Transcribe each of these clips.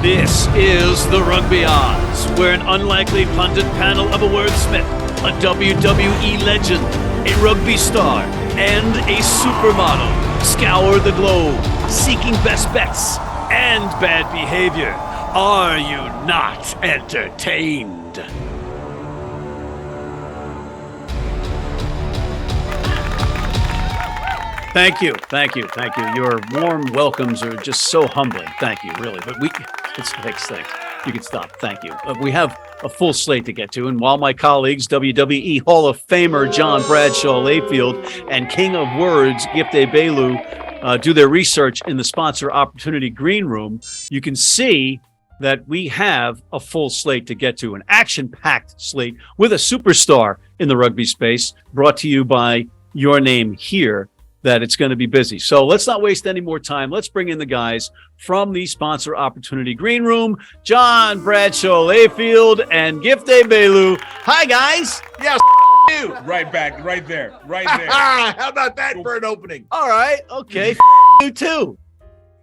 This is the Rugby Odds, where an unlikely pundit panel of a wordsmith, a WWE legend, a rugby star, and a supermodel scour the globe, seeking best bets and bad behavior. Are you not entertained? Thank you. Your warm welcomes are just so humbling. Thank you, really. But it's thanks. You can stop. Thank you. We have a full slate to get to, and while my colleagues, WWE Hall of Famer John Bradshaw Layfield and King of Words Gift Egbelu do their research in the sponsor opportunity green room, you can see that we have a full slate to get to, an action-packed slate with a superstar in the rugby space, brought to you by Your Name Here, that it's going to be busy. So let's not waste any more time. Let's bring in the guys from the sponsor opportunity green room, John Bradshaw Layfield and Gift Egbelu. Hi, guys. Yes, you. Right back, right there. How about that for an opening? All right. Okay. You too.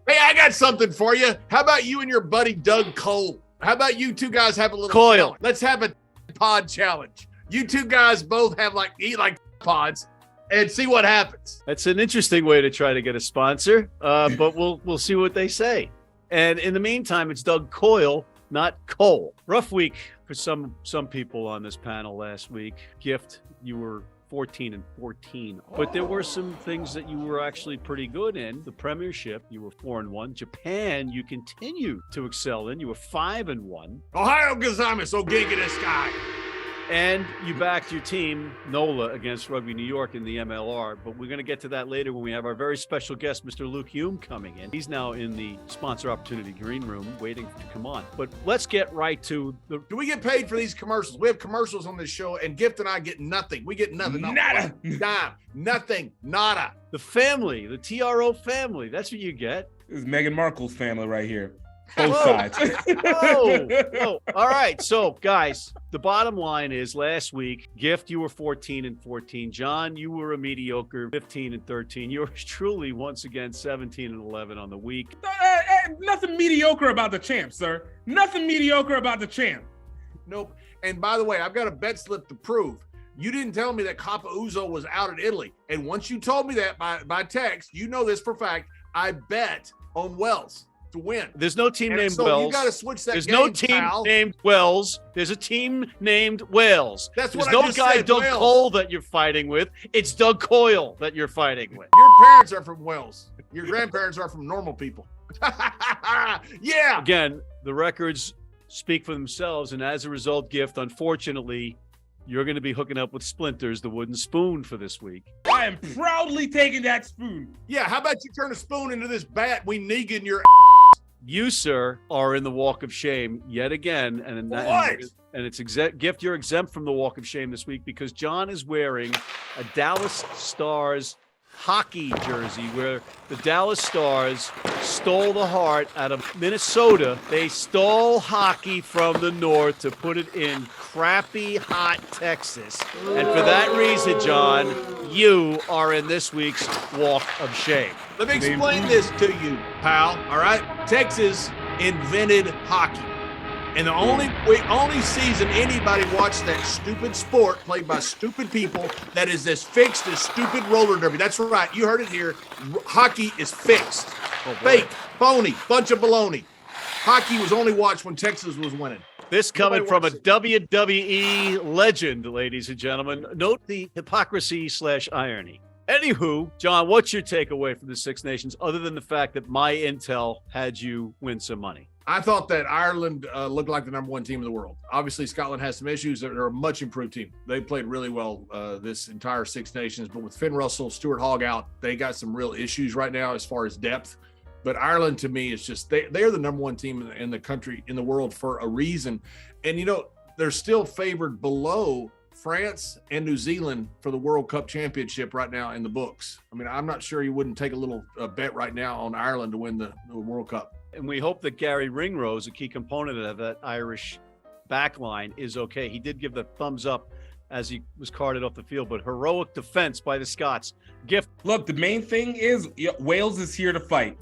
Hey, I got something for you. How about you and your buddy Doug Cole? How about you two guys have a little Coil. challenge? Let's have a pod challenge. You two guys both have eat like pods and see what happens. That's an interesting way to try to get a sponsor, but we'll see what they say. And in the meantime, it's Doug Coyle, not Cole. Rough week for some people on this panel last week. Gift, you were 14-14, but there were some things that you were actually pretty good in. The Premiership, you were 4-1. Japan, you continue to excel in. You were 5-1. Ohio Gozaimasu, so gig in the sky. And you backed your team, NOLA, against Rugby New York in the MLR. But we're going to get to that later when we have our very special guest, Mr. Luke Hume, coming in. He's now in the sponsor opportunity green room waiting to come on. But let's get right to the... Do we get paid for these commercials? We have commercials on this show, and Gift and I get nothing. We get nothing. Nada. Dime. Nothing. Nada. The family, the TRO family. That's what you get. This is Meghan Markle's family right here. Both sides. Oh. All right. So, guys, the bottom line is last week, Gift, you were 14-14. John, you were a mediocre 15-13. Yours truly, once again, 17-11 on the week. Nothing mediocre about the champ, sir. Nothing mediocre about the champ. Nope. And by the way, I've got a bet slip to prove. You didn't tell me that Kappa Uzo was out in Italy. And once you told me that by text, you know this for a fact, I bet on Wells to win. There's no team named so Wells. You got to switch that. There's game, no team pal. named Wells. There's a team named Wales. That's what There's I no just guy said, Doug Wales. Cole that you're fighting with. It's Doug Coyle that you're fighting with. Your parents are from Wales. Your grandparents are from normal people. Yeah. Again, the records speak for themselves, and as a result, Gift, unfortunately, you're going to be hooking up with Splinters, the wooden spoon, for this week. I am proudly taking that spoon. Yeah. How about you turn a spoon into this bat? We negan your. You, sir, are in the walk of shame yet again, and it's Gift. You're exempt from the walk of shame this week because John is wearing a Dallas Stars hockey jersey where the Dallas Stars stole the heart out of Minnesota. They stole hockey from the north to put it in crappy, hot Texas. And for that reason, John, you are in this week's walk of shame. Let me explain this to you, pal. All right. Texas invented hockey. And the only season anybody watched that stupid sport played by stupid people that is as fixed as stupid roller derby. That's right. You heard it here. Hockey is fixed. Fake, phony, bunch of baloney. Hockey was only watched when Texas was winning. This coming from a WWE legend, ladies and gentlemen. Note the hypocrisy/irony. Anywho, John, what's your takeaway from the Six Nations other than the fact that my intel had you win some money? I thought that Ireland looked like the number one team in the world. Obviously, Scotland has some issues. They're a much improved team. They played really well this entire Six Nations, but with Finn Russell, Stuart Hogg out, they got some real issues right now as far as depth. But Ireland, to me, is just they're the number one team in the country, in the world for a reason. And, you know, they're still favored below France and New Zealand for the World Cup championship right now in the books. I mean, I'm not sure you wouldn't take a little bet right now on Ireland to win the World Cup. And we hope that Gary Ringrose, a key component of that Irish back line, is okay. He did give the thumbs up as he was carted off the field, but heroic defense by the Scots. Gift. Look, the main thing is Wales is here to fight.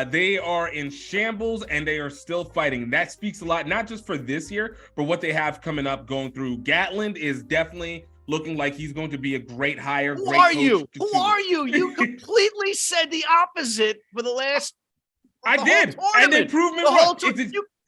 They are in shambles and they are still fighting. That speaks a lot, not just for this year, but what they have coming up going through. Gatland is definitely looking like he's going to be a great hire. Who are you? Who are you? You completely said the opposite for the last. I did. And improvement.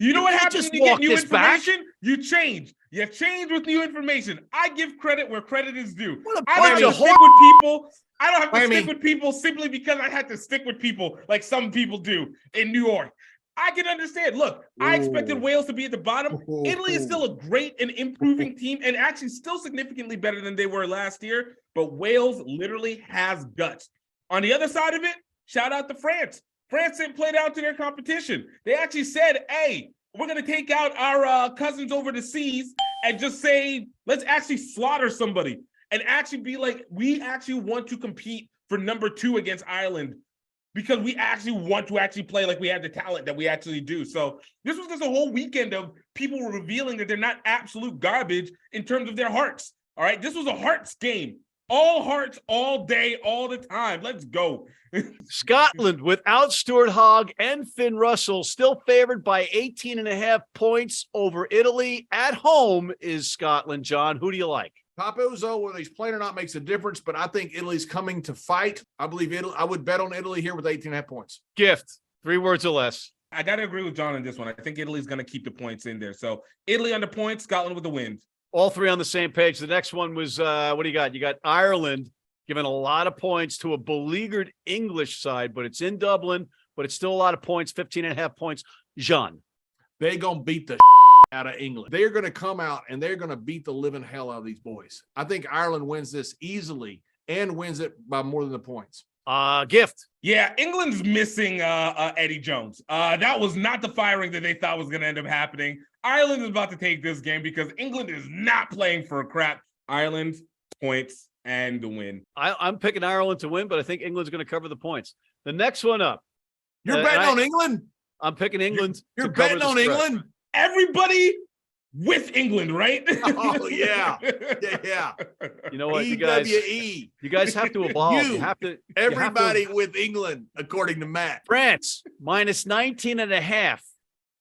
You know what happens when you get new information? You change. You change with new information. I give credit where credit is due. I don't have to stick with people. I don't have to stick with people simply because I had to stick with people like some people do in New York. I can understand. Look, I expected Wales to be at the bottom. Italy is still a great and improving team and actually still significantly better than they were last year. But Wales literally has guts. On the other side of it, shout out to France. France didn't play down to their competition. They actually said, hey, we're going to take out our cousins over the seas and just say, let's actually slaughter somebody and actually be like, we actually want to compete for number 2 against Ireland because we actually want to actually play like we have the talent that we actually do. So this was just a whole weekend of people revealing that they're not absolute garbage in terms of their hearts. All right. This was a hearts game. All hearts, all day, all the time. Let's go. Scotland without Stuart Hogg and Finn Russell still favored by 18.5 points over Italy. At home is Scotland. John, who do you like? Papozo, whether he's playing or not makes a difference, but I think Italy's coming to fight. I believe Italy. I would bet on Italy here with 18.5 points. Gift, 3 words or less. I got to agree with John on this one. I think Italy's going to keep the points in there. So Italy on the points, Scotland with the win. All 3 on the same page. The next one was, what do you got? You got Ireland giving a lot of points to a beleaguered English side, but it's in Dublin, but it's still a lot of points, 15.5 points. Jean. They're going to beat the out of England. They're going to come out and they're going to beat the living hell out of these boys. I think Ireland wins this easily and wins it by more than the points. Gift. Yeah, England's missing Eddie Jones. That was not the firing that they thought was going to end up happening. Ireland is about to take this game because England is not playing for a crap. Ireland, points, and the win. I'm picking Ireland to win, but I think England's going to cover the points. The next one up. You're betting on England? I'm picking England. You're betting on England? Everybody with England, right? Oh, yeah. Yeah. You know what, EWE. you guys have to evolve. Everybody with England, according to Matt. France, minus 19.5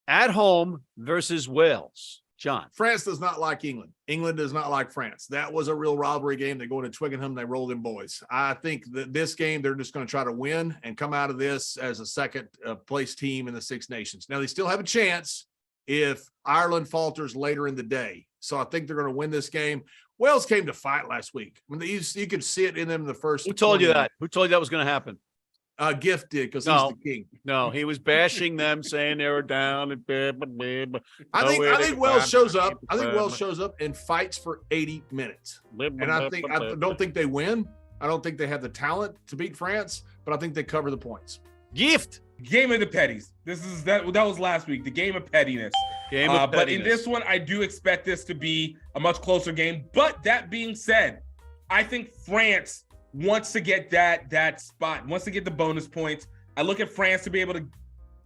at home versus Wales. John. France does not like England. England does not like France. That was a real rivalry game. They go into Twickenham, they roll them boys. I think that this game, they're just going to try to win and come out of this as a second place team in the Six Nations. Now, they still have a chance if Ireland falters later in the day. So I think they're going to win this game. Wales came to fight last week. I mean, you could see it in them in the first. Who told you that? Who told you that was going to happen? Gift did, because he's the king. No, he was bashing them, saying they were down. I think Wales shows up. I think Wales shows up and fights for 80 minutes. And I don't think they win. I don't think they have the talent to beat France, but I think they cover the points. Gift. Game of the petties. That was last week. The game of pettiness. But in this one, I do expect this to be a much closer game. But that being said, I think France wants to get that spot, wants to get the bonus points. I look at France to be able to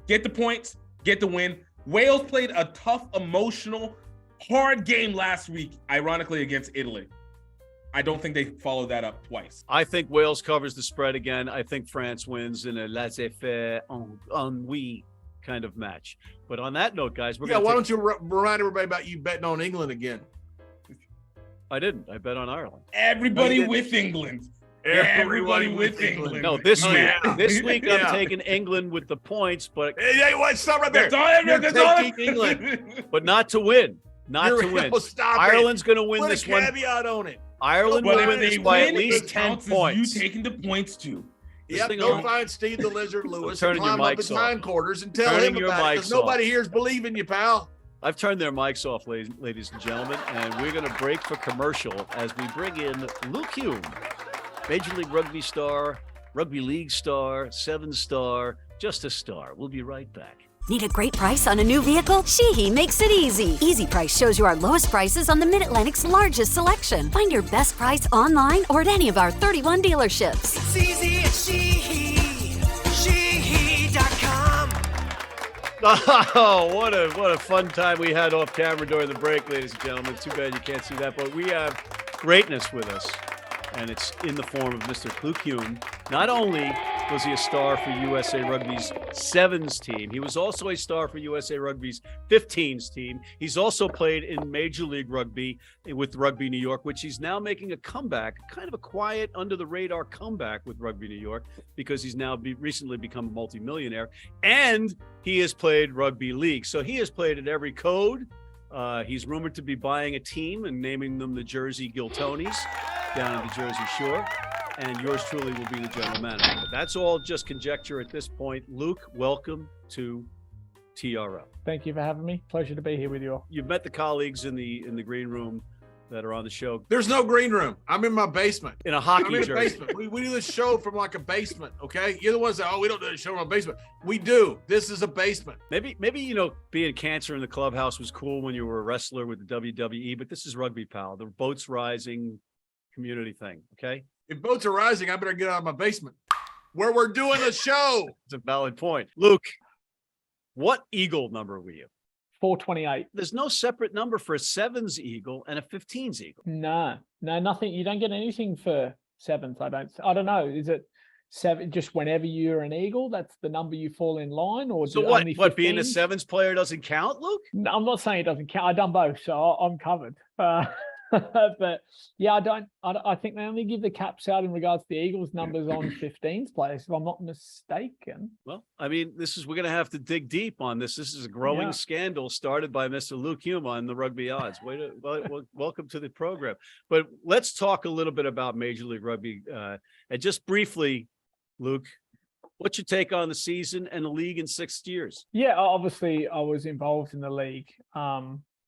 get the points, get the win. Wales played a tough, emotional, hard game last week, ironically, against Italy. I don't think they followed that up twice. I think Wales covers the spread again. I think France wins in a laissez-faire, ennui kind of match. But on that note, guys, why don't you remind everybody about you betting on England again? I didn't. I bet on Ireland. Everybody with England. Everybody with England. No, this week I'm taking England with the points, but stop right there. That's all England, but not to win. Ireland's going to win this one. Caveat on it. Ireland will win this by at least 10 points. You taking the points too. Yep, go find Steve the Lizard Lewis and climb up his hindquarters and tell Turning him about it, because nobody here is believing you, pal. I've turned their mics off, ladies and gentlemen, and we're going to break for commercial as we bring in Luke Hume, Major League Rugby star, Rugby League star, 7-star, just a star. We'll be right back. Need a great price on a new vehicle? Sheehy makes it easy. Easy Price shows you our lowest prices on the Mid-Atlantic's largest selection. Find your best price online or at any of our 31 dealerships. It's easy at Sheehy. Sheehy.com. Oh, what a fun time we had off camera during the break, ladies and gentlemen. Too bad you can't see that, but we have greatness with us, and it's in the form of Mr. Luke Hume. Not only was he a star for USA Rugby's sevens team, he was also a star for USA Rugby's 15s team. He's also played in Major League Rugby with Rugby New York, which he's now making a comeback, kind of a quiet, under-the-radar comeback with Rugby New York, because he's now recently become a multimillionaire, and he has played Rugby League. So he has played at every code. He's rumored to be buying a team and naming them the Jersey Giltonis down on the Jersey Shore, and yours truly will be the general manager. But that's all just conjecture at this point. Luke, welcome to TRL. Thank you for having me. Pleasure to be here with you all. You've met the colleagues in the green room that are on the show. There's no green room. I'm in my basement. In a hockey I'm in jersey. a basement. We do this show from like a basement, okay? You're the ones that, we don't do the show from a basement. We do. This is a basement. Maybe being cancer in the clubhouse was cool when you were a wrestler with the WWE, but this is Rugby Pal, the boats rising community thing, okay? If boats are rising, I better get out of my basement where we're doing a show. It's a valid point. Luke, what Eagle number were you? 428. There's no separate number for a sevens Eagle and a 15s Eagle. No, nothing. You don't get anything for sevens. I don't know. Is it seven? Just whenever you're an Eagle, that's the number you fall in line, or so what? Being a sevens player doesn't count, Luke? No, I'm not saying it doesn't count. I've done both, so I'm covered. But yeah, I think they only give the caps out in regards to the Eagles numbers on 15s players, if I'm not mistaken. Well, I mean, we're going to have to dig deep on this. This is a growing scandal started by Mr. Luke Hume on the Rugby Odds. Welcome to the program. But let's talk a little bit about Major League Rugby. And just briefly, Luke, what's your take on the season and the league in 6 years? Yeah, obviously I was involved in the league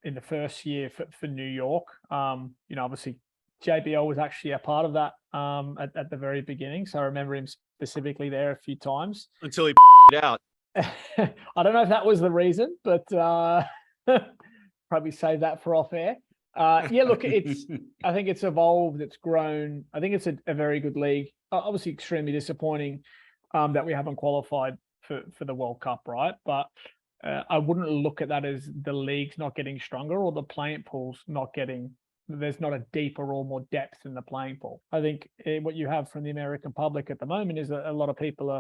in the first year for New York. Obviously JBL was actually a part of that at the very beginning. So I remember him specifically there a few times. Until he it out. I don't know if that was the reason, but probably save that for off air. Look, I think it's evolved, it's grown. I think it's a very good league. Obviously extremely disappointing that we haven't qualified for the World Cup, right? But I wouldn't look at that as the league's not getting stronger or the playing pool's there's not a deeper or more depth in the playing pool. I think what you have from the American public at the moment is that a lot of people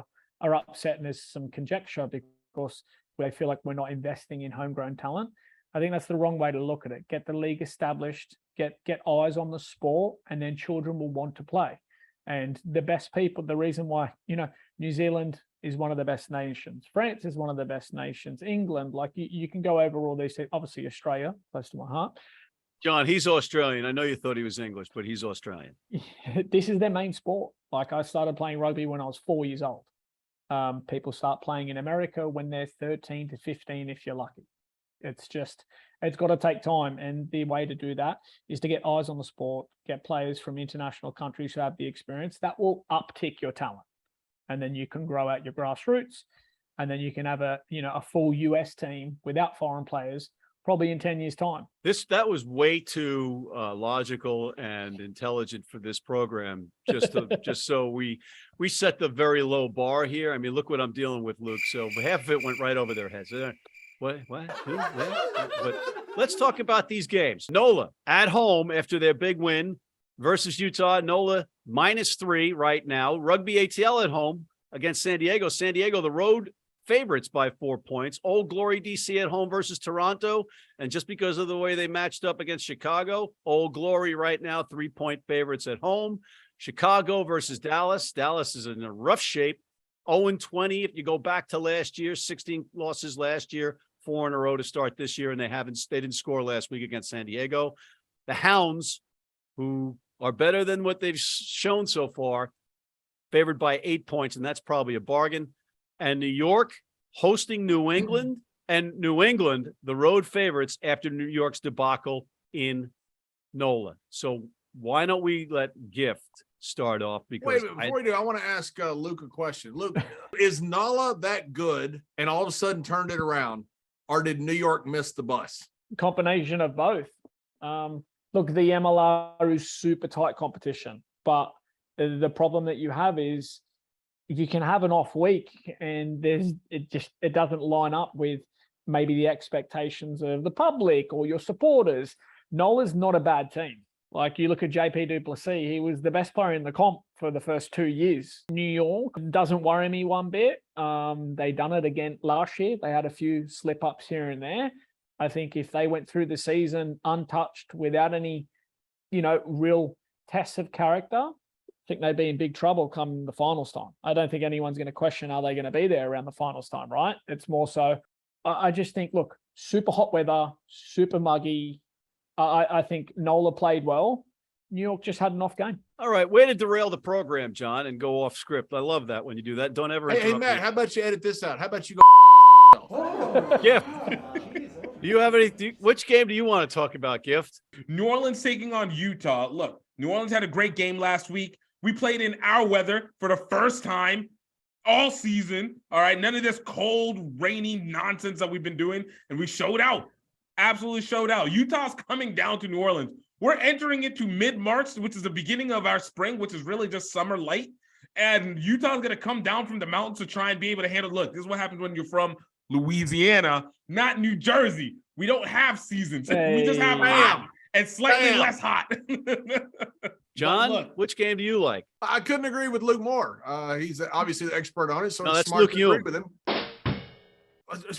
are upset, and there's some conjecture because they feel like we're not investing in homegrown talent. I think that's the wrong way to look at it. Get the league established, get eyes on the sport, and then children will want to play. And the best people, the reason why, New Zealand is one of the best nations. France is one of the best nations. England, like you can go over all these things. Obviously Australia, close to my heart. John, he's Australian. I know you thought he was English, but he's Australian. This is their main sport. Like I started playing rugby when I was 4 years old. People start playing in America when they're 13 to 15, if you're lucky. It's got to take time. And the way to do that is to get eyes on the sport, get players from international countries who have the experience. That will uptick your talent. And then you can grow out your grassroots, and then you can have a full US team without foreign players probably in 10 years' time. That was way too logical and intelligent for this program. Just so we set the very low bar here. I mean, look what I'm dealing with, Luke. So half of it went right over their heads. What? Who? But let's talk about these games. NOLA at home after their big win versus Utah. NOLA -3 right now. Rugby ATL at home against San Diego. San Diego, the road favorites by 4 points. Old Glory DC at home versus Toronto. And just because of the way they matched up against Chicago, Old Glory right now, 3-point favorites at home. Chicago versus Dallas. Dallas is in a rough shape. 0-20 if you go back to last year, 16 losses last year, 4 in a row to start this year, and they didn't score last week against San Diego. The Hounds, who are better than what they've shown so far, favored by 8 points, and that's probably a bargain. And New York hosting New England, and New England, the road favorites after New York's debacle in NOLA. So why don't we let Gift start off? Because wait a minute, before we do, I want to ask Luke a question. Luke, is NOLA that good and all of a sudden turned it around, or did New York miss the bus? Combination of both. Look, the MLR is super tight competition, but the problem that you have is you can have an off week and it doesn't line up with maybe the expectations of the public or your supporters. NOLA's not a bad team. Like you look at JP du Plessis, he was the best player in the comp for the first 2 years. New York doesn't worry me one bit. They done it again last year. They had a few slip-ups here and there. I think if they went through the season untouched without any, real tests of character, I think they'd be in big trouble come the finals time. I don't think anyone's going to question, are they going to be there around the finals time, right? It's more so, I just think, look, super hot weather, super muggy. I think Nola played well. New York just had an off game. All right, way to derail the program, John, and go off script. I love that when you do that. Don't ever interrupt Hey, Matt, me. how about you edit this out? How about you go? Gift. Do you have any? Which game do you want to talk about, Gift? New Orleans taking on Utah. Look, New Orleans had a great game last week. We played in our weather for the first time all season. All right, none of this cold, rainy nonsense that we've been doing, and we showed out. Absolutely showed out. Utah's coming down to New Orleans. We're entering into mid-March, which is the beginning of our spring, which is really just summer light. And Utah's going to come down from the mountains to try and be able to handle. Look, this is what happens when you're from Louisiana, not New Jersey. We don't have seasons. We just have hot and slightly less hot. John, which game do you like? I couldn't agree with Luke more. He's obviously the expert on it, so No, it's that's smart Luke to agree Hume. with him.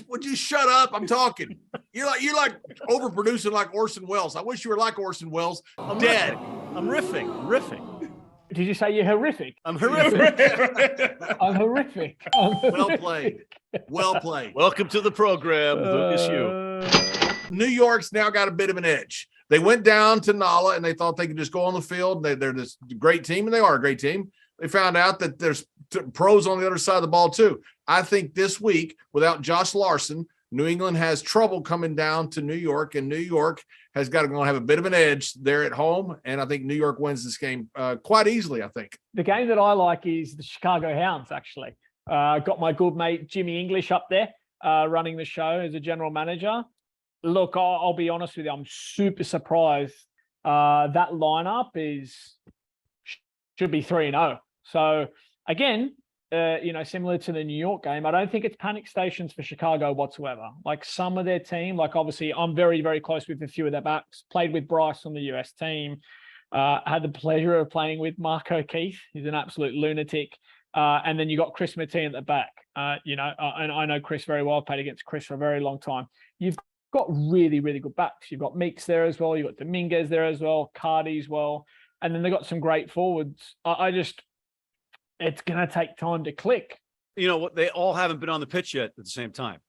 Would you shut up? I'm talking. You're like overproducing like Orson Welles. I wish you were like Orson Welles. I'm dead. I'm riffing. Did you say you're horrific? I'm horrific. I'm horrific. Well played. Well played. Welcome to the program, Lucas Hugh. New York's now got a bit of an edge. They went down to Nala and they thought they could just go on the field. They're this great team, and they are a great team. They found out that there's pros on the other side of the ball too. I think this week, without Josh Larson, New England has trouble coming down to New York, and New York has got to have a bit of an edge there at home. And I think New York wins this game quite easily, I think. The game that I like is the Chicago Hounds, actually. Got my good mate Jimmy English up there running the show as a general manager. Look, I'll be honest with you, I'm super surprised. That lineup should be 3-0. So again, similar to the New York game, I don't think it's panic stations for Chicago whatsoever. Like some of their team, like obviously I'm very, very close with a few of their backs, played with Bryce on the US team, had the pleasure of playing with Mark O'Keefe. He's an absolute lunatic. And then you got Chris Martin at the back, and I know Chris very well. I've played against Chris for a very long time. You've got really, really good backs. You've got Meeks there as well. You've got Dominguez there as well, Cardi as well. And then they've got some great forwards. It's going to take time to click. You know what? They all haven't been on the pitch yet at the same time.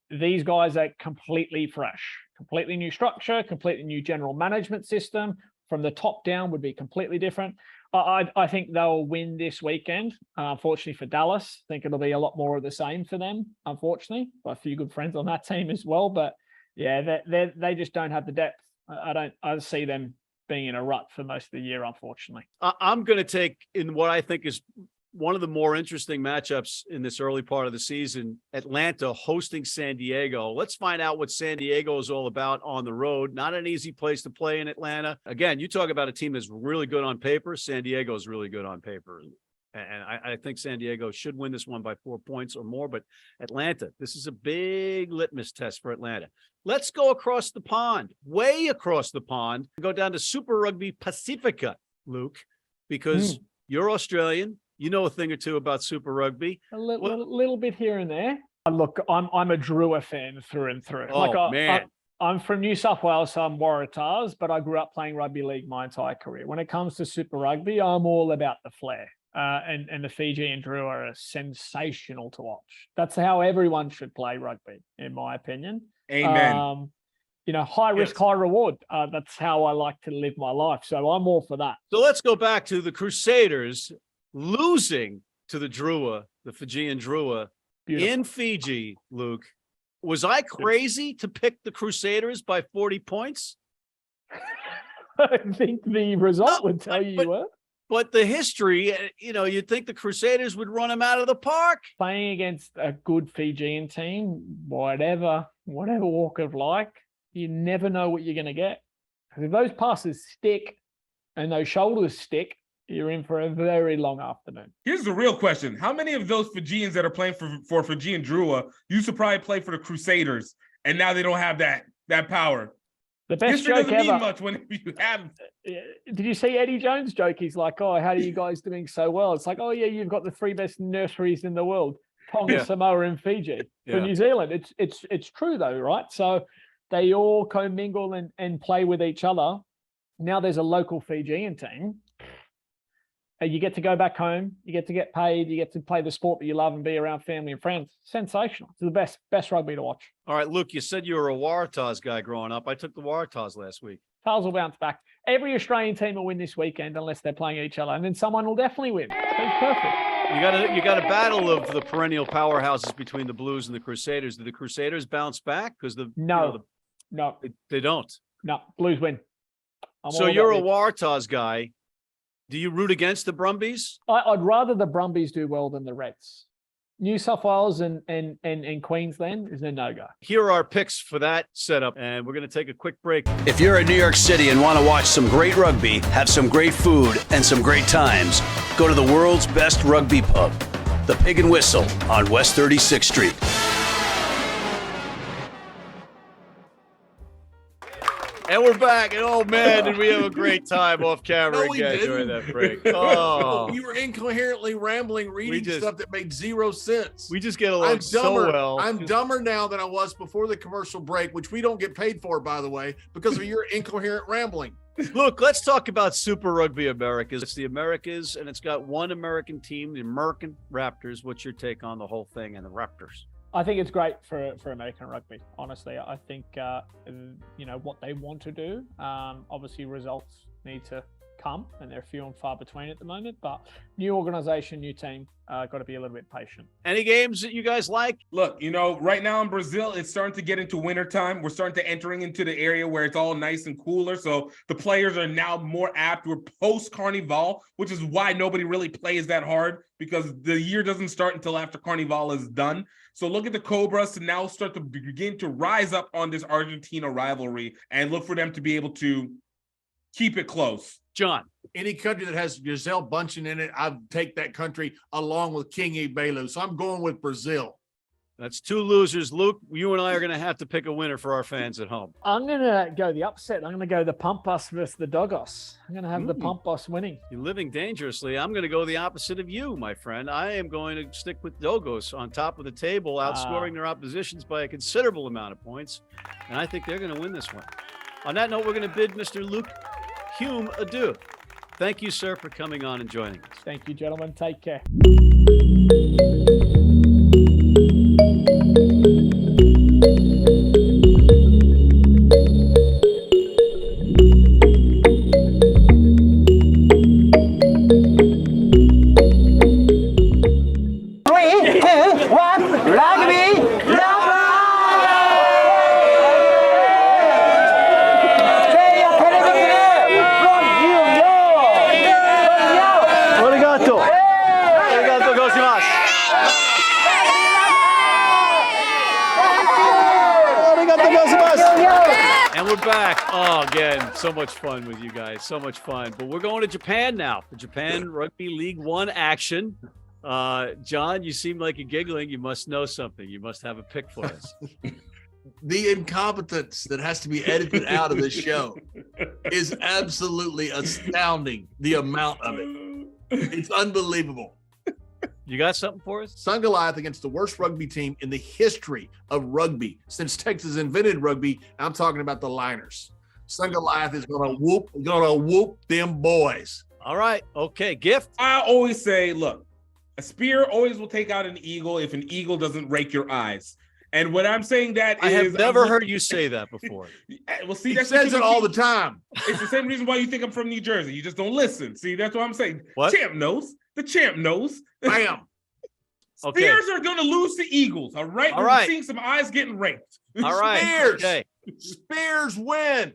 These guys are completely fresh, completely new structure, completely new general management system. From the top down would be completely different. I think they'll win this weekend. Unfortunately for Dallas, I think it'll be a lot more of the same for them, unfortunately. Got a few good friends on that team as well. But yeah, they just don't have the depth. I see them being in a rut for most of the year, unfortunately. I'm going to take in what I think is one of the more interesting matchups in this early part of the season, Atlanta hosting San Diego. Let's find out what San Diego is all about on the road. Not an easy place to play in Atlanta. Again, you talk about a team that's really good on paper. San Diego is really good on paper. And I think San Diego should win this one by 4 points or more. But Atlanta, this is a big litmus test for Atlanta. Let's go across the pond, way across the pond, go down to Super Rugby Pacifica, Luke, because you're Australian. You know a thing or two about Super Rugby. A little bit here and there. Look, I'm a Drua fan through and through. Man. I'm from New South Wales, so I'm Waratahs, but I grew up playing rugby league my entire career. When it comes to Super Rugby, I'm all about the flair. And the Fiji and Drua are sensational to watch. That's how everyone should play rugby, in my opinion. Amen. High risk, high reward. That's how I like to live my life. So I'm all for that. So let's go back to the Crusaders losing to the Drua, the Fijian Drua in Fiji, Luke. Was I crazy to pick the Crusaders by 40 points? I think the result would tell you were. But the history, you'd think the Crusaders would run them out of the park. Playing against a good Fijian team, whatever walk of life, you never know what you're going to get. Because if those passes stick and those shoulders stick, you're in for a very long afternoon. Here's the real question. How many of those Fijians that are playing for Fijian Drua used to probably play for the Crusaders, and now they don't have that power? The best History joke doesn't ever. mean much when you have. Did you see Eddie Jones' joke? He's like, "Oh, how are you guys doing so well?" It's like, "Oh yeah, you've got the 3 best nurseries in the world: Tonga, Samoa, and Fiji." For New Zealand, it's true though, right? So they all commingle and play with each other. Now there's a local Fijian team. You get to go back home. You get to get paid. You get to play the sport that you love and be around family and friends. Sensational. It's the best rugby to watch. All right, Luke, you said you were a Waratahs guy growing up. I took the Waratahs last week. Tars will bounce back. Every Australian team will win this weekend unless they're playing each other, and then someone will definitely win. So it's perfect. You got a battle of the perennial powerhouses between the Blues and the Crusaders. Did the Crusaders bounce back? Because no, they don't. No, Blues win. So you're a Waratahs guy. Do you root against the Brumbies? I'd rather the Brumbies do well than the Reds. New South Wales and Queensland is a no-go. Here are our picks for that setup, and we're going to take a quick break. If you're in New York City and want to watch some great rugby, have some great food, and some great times, go to the world's best rugby pub, the Pig and Whistle on West 36th Street. And we're back, and oh man, did we have a great time off camera No, again during that break. Oh, You were incoherently rambling, reading stuff that made zero sense. we just get along so well. I'm dumber now than I was before the commercial break, which we don't get paid for, by the way, because of your incoherent rambling. Look, let's talk about Super Rugby Americas. It's the Americas, and it's got one American team, the American Raptors. What's your take on the whole thing and the Raptors? I think it's great for American rugby. Honestly, I think what they want to do. Obviously, results need to come, and they're few and far between at the moment. But new organization, new team, got to be a little bit patient. Any games that you guys like? Look, right now in Brazil, it's starting to get into wintertime. We're starting to entering into the area where it's all nice and cooler. So the players are now more apt. We're post-Carnival, which is why nobody really plays that hard, because the year doesn't start until after Carnival is done. So look at the Cobras to now start to begin to rise up on this Argentina rivalry and look for them to be able to keep it close. John. Any country that has Gisele Bundchen in it, I'd take that country along with King Egbelu. So I'm going with Brazil. That's 2 losers. Luke, you and I are going to have to pick a winner for our fans at home. I'm going to go the upset. I'm going to go the Pampas versus the Dogos. I'm going to have the Pampas winning. You're living dangerously. I'm going to go the opposite of you, my friend. I am going to stick with Dogos on top of the table, outscoring their oppositions by a considerable amount of points. And I think they're going to win this one. On that note, we're going to bid Mr. Luke Hume adieu. Thank you, sir, for coming on and joining us. Thank you, gentlemen. Take care. So much fun with you guys. So much fun. But we're going to Japan now for Japan Rugby League One action. John, you seem like you're giggling. You must know something. You must have a pick for us. The incompetence that has to be edited out of this show is absolutely astounding. The amount of it. It's unbelievable. You got something for us? Sun Goliath against the worst rugby team in the history of rugby. Since Texas invented rugby, I'm talking about the Liners. Sun Goliath is gonna whoop them boys. All right. Okay. Gift. I always say, look, a spear always will take out an eagle if an eagle doesn't rake your eyes. And what I'm saying I have never heard you say that before. Well, see, He that's says it all the time. It's the same reason why you think I'm from New Jersey. You just don't listen. See, that's what I'm saying. What? Champ knows. The champ knows. Bam. Spears are going to lose to Eagles. All right. All right. We're seeing some eyes getting raked. All right. Spears. Okay. Spears win.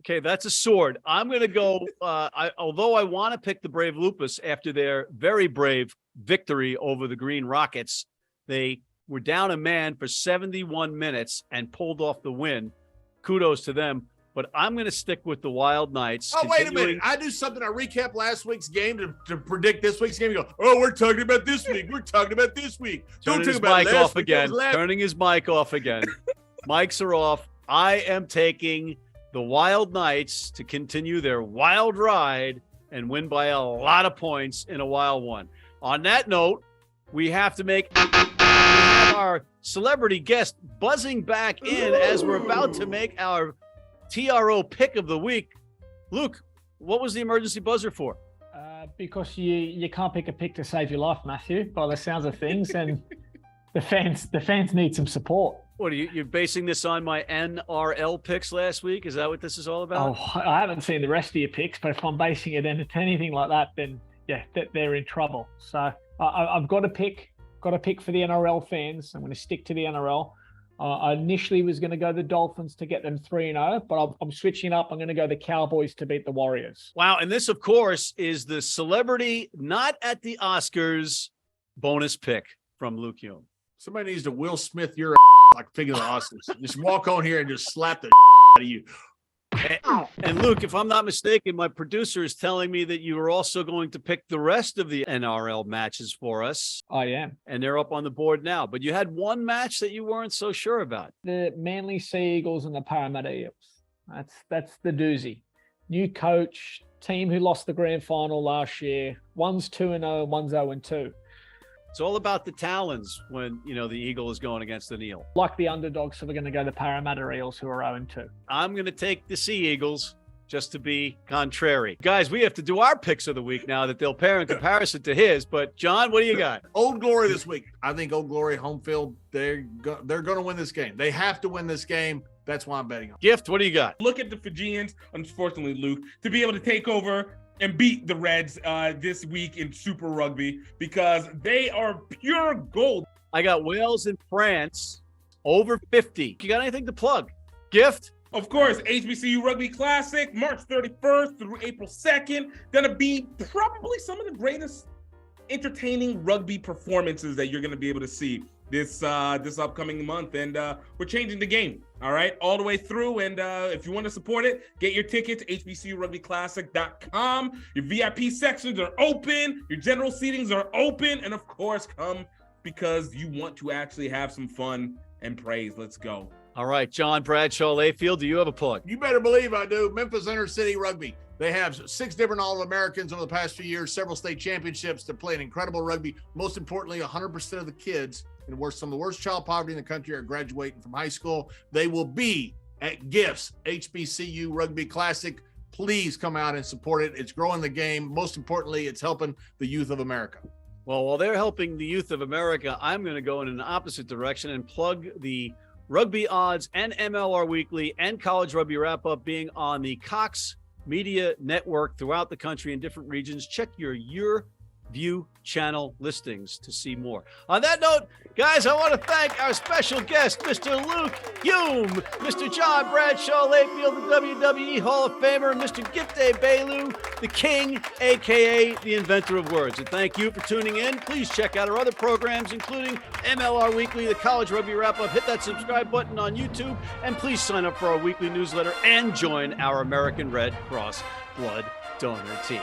Okay, that's a sword. I'm going to go, although I want to pick the Brave Lupus after their very brave victory over the Green Rockets, they were down a man for 71 minutes and pulled off the win. Kudos to them. But I'm going to stick with the Wild Knights. Oh, wait a minute. I do something. I recap last week's game to predict this week's game. You go, oh, we're talking about this week. We're talking about this week. Turning his mic off again. Turning his mic off again. Mics are off. I am taking the Wild Knights to continue their wild ride and win by a lot of points in a wild one. On that note, we have to make our celebrity guest buzzing back in as we're about to make our TRO pick of the week. Luke, what was the emergency buzzer for? Because you can't pick a pick to save your life, Matthew, by the sounds of things, and the fans need some support. What are you're basing this on my NRL picks last week? Is that what this is all about? Oh, I haven't seen the rest of your picks, but if I'm basing it on anything like that, then yeah, they're in trouble. So I've got a pick for the NRL fans. I'm going to stick to the NRL. I initially was going to go the Dolphins to get them 3-0, but I'm switching up. I'm going to go the Cowboys to beat the Warriors. Wow. And this, of course, is the celebrity not at the Oscars bonus pick from Luke Hume. Somebody needs to Will Smith your like pig of the Oscars. Just walk on here and just slap the out of you. And Luke, if I'm not mistaken, my producer is telling me that you are also going to pick the rest of the NRL matches for us. I am. And they're up on the board now. But you had one match that you weren't so sure about. The Manly Sea Eagles and the Parramatta Eels. That's the doozy. New coach, team who lost the grand final last year. One's 2-0 and one's 0-2. It's all about the Talons when, the Eagle is going against an Eel. Like the underdogs, so we're going to go the Parramatta Eels, who are 0-2. I'm going to take the Sea Eagles just to be contrary. Guys, we have to do our picks of the week now that they'll pair in comparison to his. But, John, what do you got? Old Glory this week. I think Old Glory home field, they're going to win this game. They have to win this game. That's why I'm betting on. Gift, what do you got? Look at the Fijians, unfortunately, Luke, to be able to take over and beat the Reds this week in Super Rugby because they are pure gold. I got Wales and France over 50. You got anything to plug? Gift? Of course, HBCU Rugby Classic, March 31st through April 2nd. Gonna be probably some of the greatest entertaining rugby performances that you're gonna be able to see this upcoming month. And we're changing the game, all right, all the way through. And if you want to support it, get your tickets, hbcurugbyclassic.com. Your VIP sections are open. Your general seatings are open. And of course, come because you want to actually have some fun and praise. Let's go. All right, John Bradshaw, Layfield, do you have a plug? You better believe I do. Memphis Inner City Rugby. They have 6 different All-Americans over the past few years, several state championships. They're playing incredible rugby. Most importantly, 100% of the kids and some of the worst child poverty in the country are graduating from high school. They will be at Gifts, HBCU Rugby Classic. Please come out and support it. It's growing the game. Most importantly, it's helping the youth of America. Well, while they're helping the youth of America, I'm going to go in an opposite direction and plug the Rugby Odds and MLR Weekly and College Rugby Wrap-Up being on the Cox Media Network throughout the country in different regions. Check your View channel listings to see more. On that note, guys, I want to thank our special guest, Mr. Luke Hume, Mr. John Bradshaw Layfield, the WWE Hall of Famer, and Mr. Gift Egbelu, the King, a.k.a. the inventor of words. And thank you for tuning in. Please check out our other programs, including MLR Weekly, the College Rugby Wrap-Up. Hit that subscribe button on YouTube, and please sign up for our weekly newsletter and join our American Red Cross Blood Donor Team.